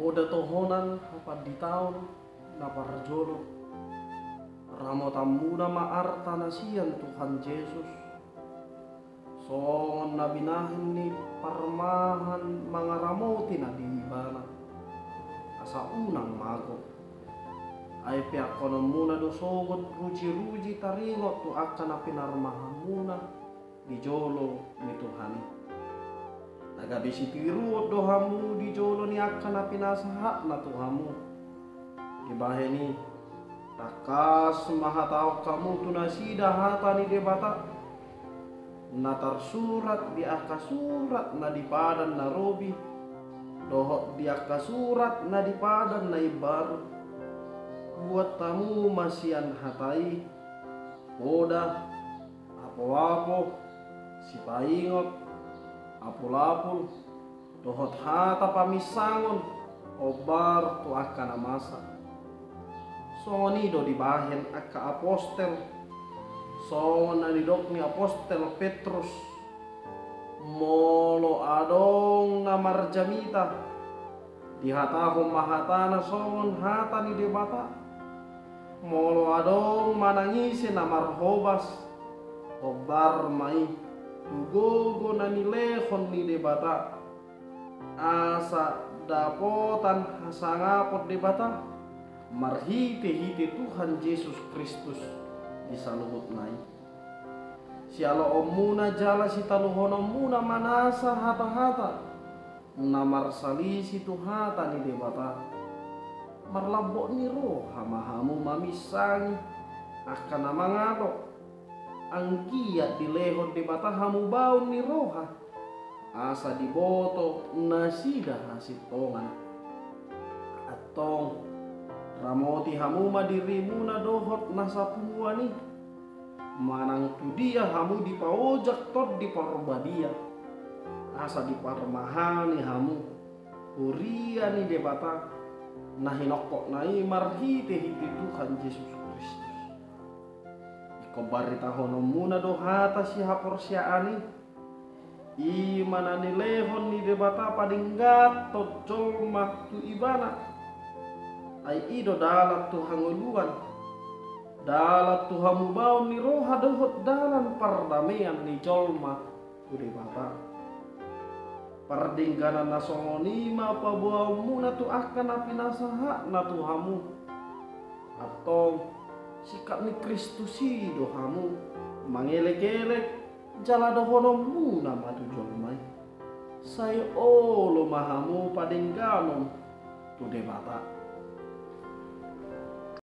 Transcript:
Oda tohonan hapad di tahun na parjolo ramo tamuna maarta nasian Tuhan Yesus songon na binahin ni parmahan mga ramoti na dibana asa unang mago ay pihak kono muna do sogot ruji-ruji taringot tu akan na pinarmahan muna di jolo ni Tuhan. Nagabisi tiruot do hamu di jolo ni akan na pinasahat na Tuhamu. Ibahe ni takas mahatao kamu tunasida hata ni debata natar surat di akasurat na di padan na robi dohot di akasurat na di padan na ibaru buat tamu masian hatai oda apo-apo si paingot apul-apul dohot hata pamisangon obar tu akan amasa sonido dibahen aka apostel sona didok ni apostel Petrus molo adong namar jamita dihatahom mahatana son hata ni debata molo adong manangisi namar hobas obar mai tugogo na nilehon ni debata asa dapotan hasangapot debata marhite-hite Tuhan Yesus Kristus di saluhut nai sialo omuna jala si taluhono muna manasa hata-hata namar salisi tu hata ni debata marlabok ni roh hamahamu mamisangi akan namangalo ang giat di lehon debata hamu baun ni roha asa diboto nasida hasitongan atong ramoti hamu madirimu na dohot nasapua ni manang tu dia hamu dipaojak tot di parbadia asa di parmahani hamu huria ni debata nahinokok nai marhite-hite Tuhan Yesus Kristus iko barita hono muna do hata si hapor siaani imana ni lehon ni debata padinggat tot jolma tu ibana ay ido dalat tu hanguluan dalat tu hamubaon ni roha dohot dalan pardamaian ni jolma tu debata pardingganan nasongonima pabuah muna tu akan apinasaha na Tuhamu atau sikap ni Kristusi dohamu mangelek-elek jala dohono muna matu jolmai say olo mahamu padingganon tu debata